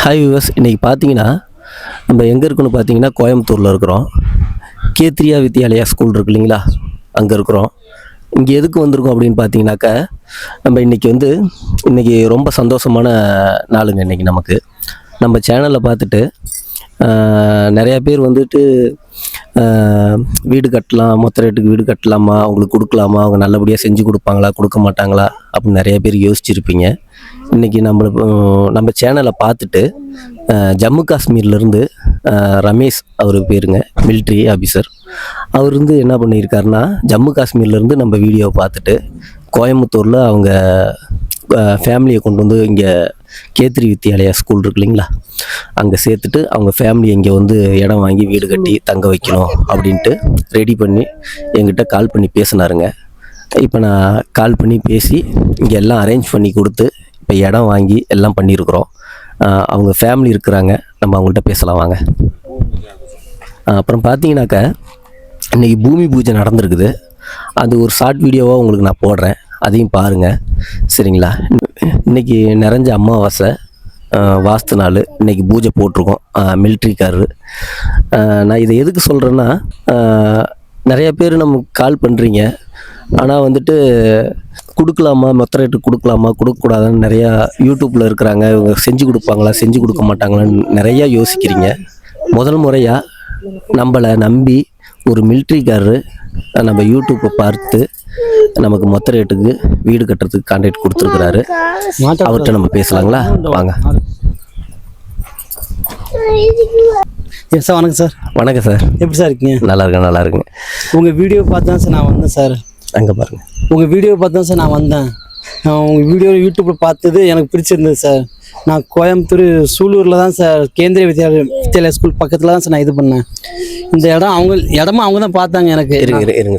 Hi viewers, இன்றைக்கி பார்த்தீங்கன்னா நம்ம எங்கே இருக்குன்னு பார்த்தீங்கன்னா கோயம்புத்தூரில் இருக்கிறோம். கேத்ரியா வித்யாலயா ஸ்கூல் இருக்கு இல்லைங்களா, அங்கே இருக்கிறோம். இங்கே எதுக்கு வந்திருக்கோம் அப்படின்னு பார்த்தீங்கன்னாக்கா, நம்ம இன்றைக்கி ரொம்ப சந்தோஷமான நாளுங்க. இன்றைக்கி நம்ம சேனலில் பார்த்துட்டு நிறையா பேர் வீடு கட்டலாம், மொத்த ரேட்டுக்கு வீடு கட்டலாமா, அவங்களுக்கு கொடுக்கலாமா, அவங்க நல்லபடியாக செஞ்சு கொடுப்பாங்களா, கொடுக்க மாட்டாங்களா அப்படின்னு நிறைய பேர் யோசிச்சுருப்பீங்க. இன்றைக்கி நம்ம சேனலை பார்த்துட்டு ஜம்மு காஷ்மீர்லேருந்து ரமேஷ் அவர் பேருங்க, மிலிட்ரி ஆஃபீஸர். அவர் என்ன பண்ணியிருக்காருன்னா, ஜம்மு காஷ்மீர்லேருந்து நம்ம வீடியோவை பார்த்துட்டு கோயம்புத்தூரில் அவங்க ஃபேமிலியை கொண்டு வந்து இங்கே கேத்ரி வித்யாலயா ஸ்கூல் இருக்கு இல்லைங்களா, அங்கே சேர்த்துட்டு அவங்க ஃபேமிலி இங்கே இடம் வாங்கி வீடு கட்டி தங்க வைக்கணும் அப்படின்ட்டு ரெடி பண்ணி என்கிட்ட கால் பண்ணி பேசினாருங்க. இப்போ நான் கால் பண்ணி பேசி இங்கே எல்லாம் அரேஞ்ச் பண்ணி கொடுத்து இப்போ இடம் வாங்கி எல்லாம் பண்ணியிருக்கிறோம். அவங்க ஃபேமிலி இருக்கிறாங்க, நம்ம அவங்கள்ட்ட பேசலாம் வாங்க. அப்புறம் பார்த்தீங்கன்னாக்கா, இன்றைக்கி பூமி பூஜை நடந்திருக்குது. அது ஒரு ஷார்ட் வீடியோவாக உங்களுக்கு நான் போடுறேன், அதையும் பாருங்கள், சரிங்களா? இன்றைக்கி நிறைஞ்ச அமாவாசை, வாஸ்து நாள். இன்றைக்கி பூஜை போட்டிருக்கோம் மிலிட்ரிக்காரரு. நான் இதை எதுக்கு சொல்கிறேன்னா, நிறையா பேர் நமக்கு கால் பண்ணுறீங்க, ஆனால் கொடுக்கலாமா, மொத்த ரேட்டு கொடுக்கலாமா, கொடுக்கக்கூடாதுன்னு நிறையா யூடியூப்பில் இருக்கிறாங்க. இவங்க செஞ்சு கொடுப்பாங்களா, செஞ்சு கொடுக்க மாட்டாங்களான்னு நிறையா யோசிக்கிறீங்க. முதல் முறையாக நம்மளை நம்பி ஒரு மிலிட்ரிக்காரரு நம்ம யூடியூப்பை பார்த்து நமக்கு மொத்த ரேட்டுக்கு வீடு கட்டுறதுக்கு கான்ட்ராக்ட் கொடுத்துருக்குறாரு. அவர்கிட்ட நம்ம பேசலாங்களா வாங்க. சார் வணக்கம் சார். வணக்கம் சார், எப்படி சார் இருக்கீங்க? நல்லா இருக்குங்க. உங்கள் வீடியோ பார்த்து தான் சார் நான் வந்தேன் சார். அங்கே பாருங்கள், உங்கள் வீடியோ பார்த்து தான் சார் நான் வந்தேன். உங்கள் வீடியோ யூடியூப்பில் பார்த்தது எனக்கு பிடிச்சிருந்தது சார். நான் கோயம்புத்தூர் சூலூரில் தான் சார், கேந்திரிய வித்யாலயா ஸ்கூல் பக்கத்தில் தான் சார் நான் இது பண்ணேன். இந்த இடமும் அவங்க தான் பார்த்தாங்க எனக்கு. இருங்க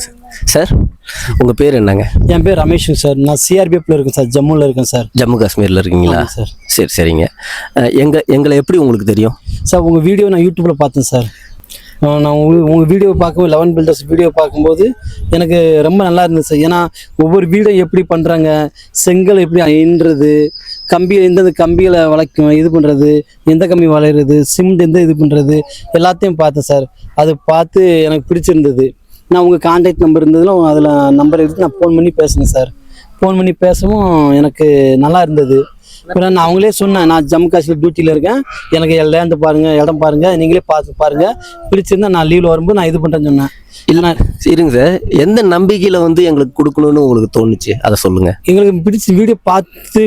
சார், உங்கள் பேர் என்னங்க? என் பேர் ரமேஷுங்க சார். நான் சிஆர்பிஎஃப்ல இருக்கேன் சார், ஜம்முவில் இருக்கேன் சார். ஜம்மு காஷ்மீரில் இருக்கீங்களா சார்? சரிங்க. எங்களை எப்படி உங்களுக்கு தெரியும் சார்? உங்கள் வீடியோ நான் யூடியூப்பில் பார்த்தேன் சார். நான் உங்கள் வீடியோ பார்க்கும்போது 11 பில்டர்ஸ் வீடியோ பார்க்கும்போது எனக்கு ரொம்ப நல்லா இருந்துச்சு சார். ஏன்னா ஒவ்வொரு வீடியோ எப்படி பண்ணுறாங்க, செங்கல் எப்படி இன்றது, எந்தெந்த கம்பிகளை வளைக்கும் இது பண்ணுறது, எந்த கம்பி வளையிறது, சிமெண்ட் எந்த இது பண்ணுறது, எல்லாத்தையும் பார்த்தேன் சார். அதை பார்த்து எனக்கு பிடிச்சிருந்தது. நான் உங்கள் கான்டாக்ட் நம்பர் இருந்ததில் அதில் நம்பர் எடுத்து நான் ஃபோன் பண்ணி பேசினேன் சார். ஃபோன் பண்ணி பேசவும் எனக்கு நல்லா இருந்தது. அப்புறம் நான் அவங்களே சொன்னேன், நான் ஜம்மு காஷ்மீர் டியூட்டியில் இருக்கேன், எனக்கு லேண்டு பாருங்கள், இடம் பாருங்கள், நீங்களே பார்த்து பாருங்கள், பிடிச்சிருந்தா நான் லீவில் வரும்போது நான் இது பண்ணுறேன்னு சொன்னேன். இல்லைண்ணா, இருங்க சார், எந்த நம்பிக்கையில் எங்களுக்கு கொடுக்கணும்னு உங்களுக்கு தோணுச்சு அதை சொல்லுங்கள். எங்களுக்கு பிடிச்சி வீடியோ பார்த்து